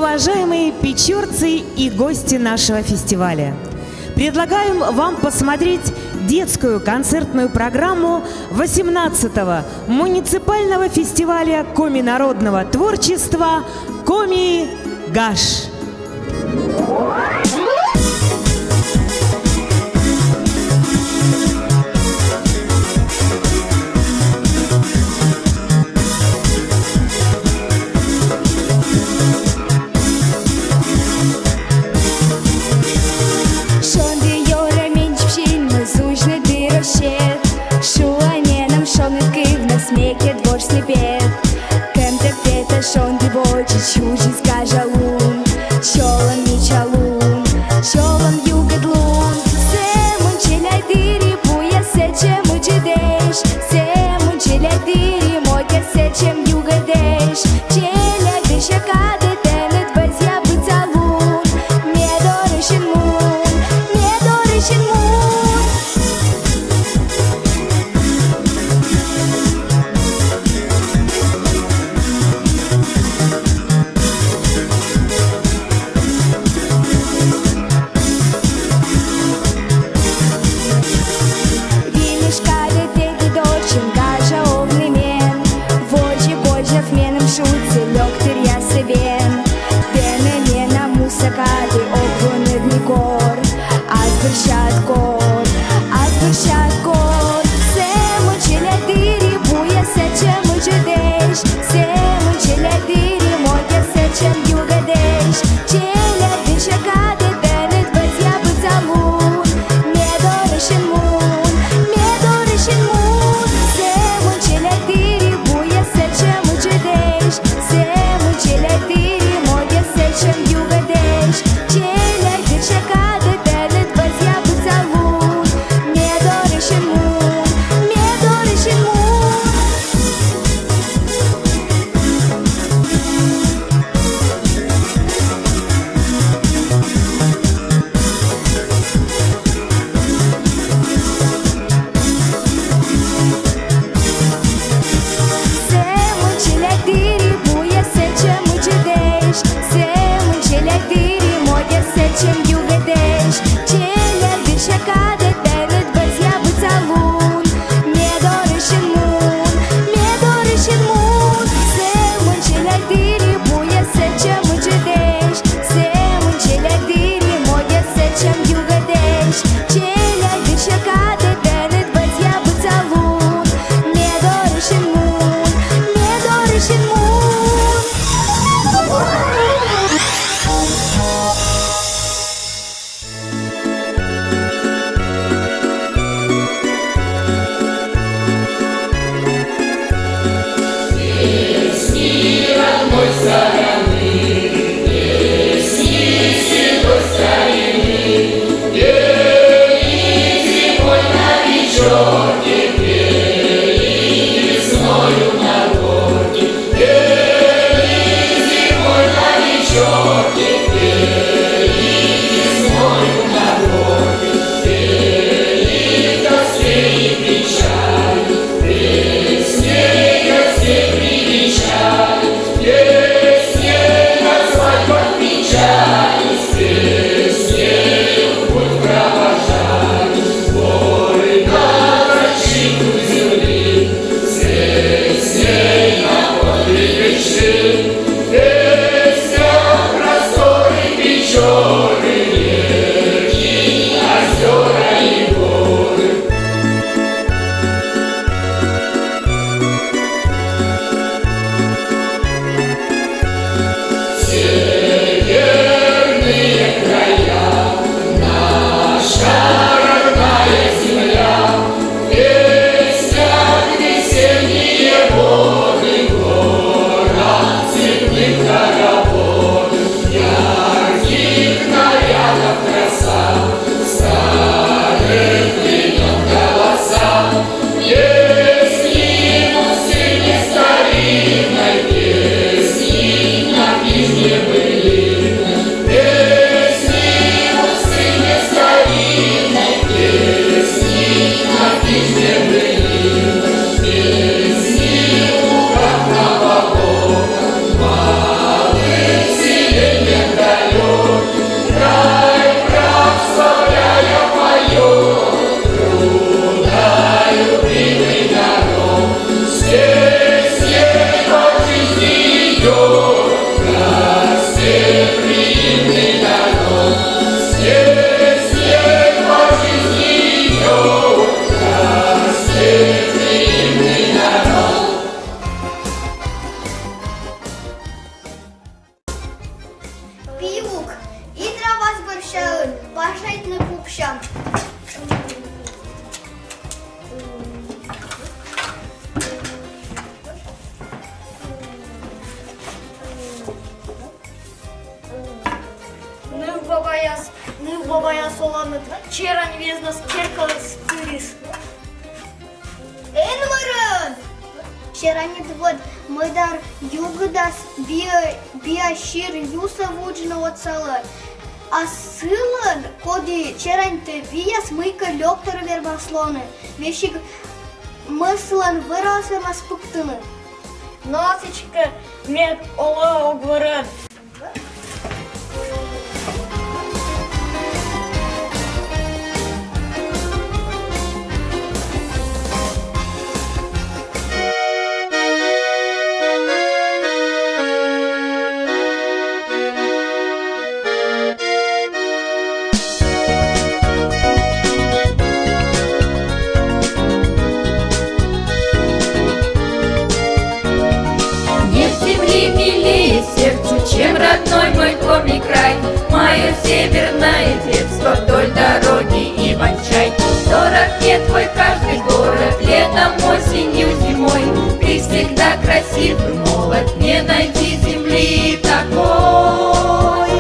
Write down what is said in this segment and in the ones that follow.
уважаемые печорцы и гости нашего фестиваля! Предлагаем вам посмотреть детскую концертную программу 18-го муниципального фестиваля коминародного творчества «Коми-Гаш». Воды, город, цветы. babaya solanır. Çeren veznas kerkalas tırис. Энваран! Шеранит вот мыдар югдас биашир юса вуджного цала. А сылан коди черанте вияс мыка лёктор вербаслоны. Вещик мыслан вырасым аспуктыны. Насечка мед ола огваран. Чем родной мой коми край, мое северное детство вдоль дороги Иван-чай. Дорог мне твой каждый город, летом, осенью, зимой. Ты всегда красив и молод, не найти земли такой.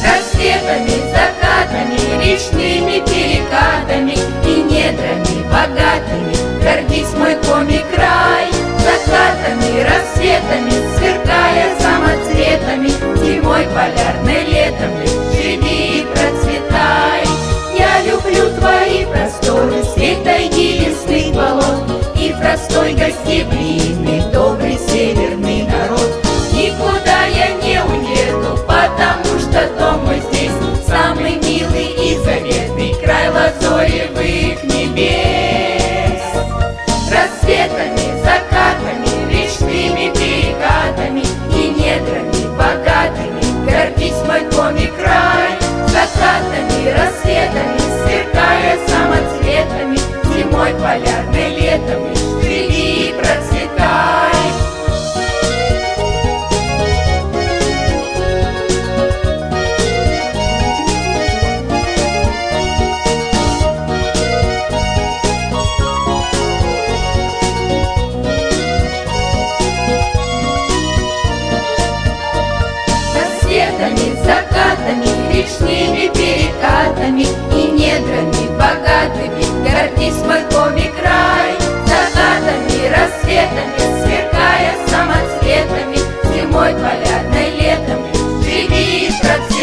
Рассветами, закатами, речными перекатами и недрами богатыми гордись, мой коми край. Закатами, рассветами, сверкая самоцветами, зимой полярной, летом лишь живи и процветай. Я люблю твои просторы, свет тайги лесных болот и простой гостеприимный, добрый северный народ. Никуда я не уеду, потому что дом мой здесь самый милый и заветный край лазоревых небес. Рассветами, закатами, речными перекатами и недрами богатыми гордись, мой коми край. Закатами, рассветами, сверкая самоцветами, зимой полярной, летом лишь живи и процветай. Закатами, речными перекатами и недрами богатыми гордись, мой коми край. Закатами, рассветами, сверкая самоцветами, зимой полярной, летом живи и процветай.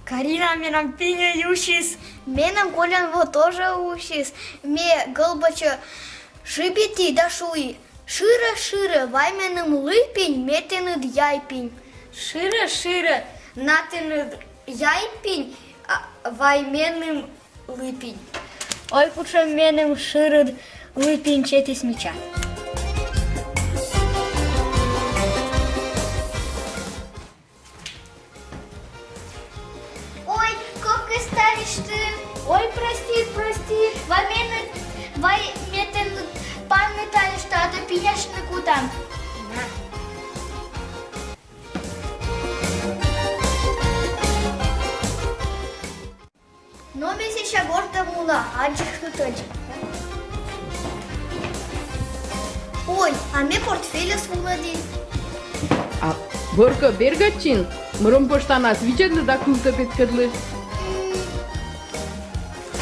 Карина менам пиня юшис. Менам Колян вот тоже ушис. Ме голбача шибити да шуи. Шире-шире, вайменым лыпень, метеныд яйпень. Шире-шире, натеныд яйпень, вайменым лыпень. Ой, куча менем шире лыпень четис меча. Ой, сколько ставишь ты? Ой, прости. Вайметеныд памятали, что это пиняшный кутан. Но мы сейчас гордо мула, Ой, а мне портфеля свулади. Борка бергачин, мром поштанас вичедлы да култа петкадлы.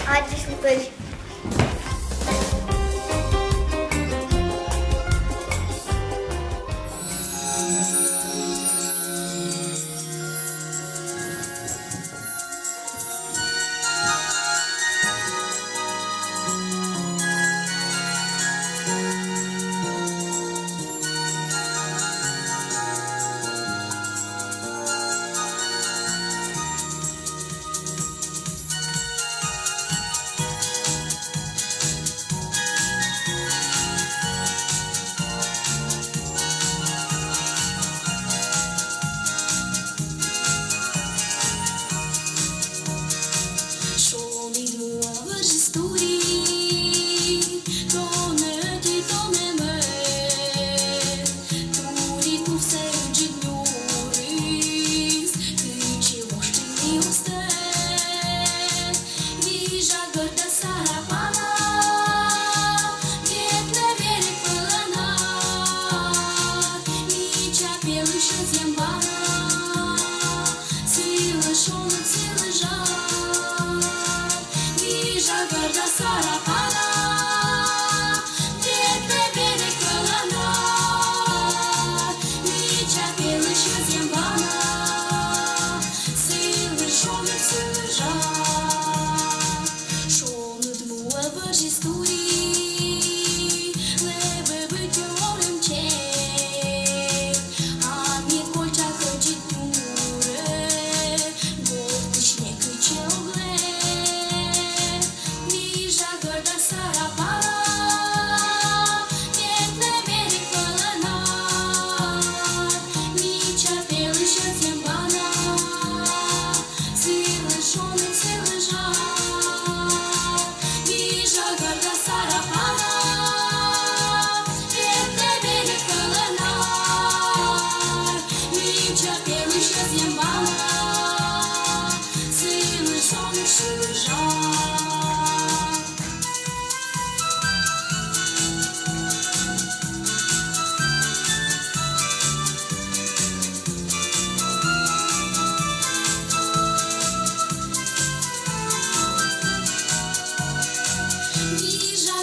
Аджих свулади.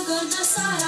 Gorda Sara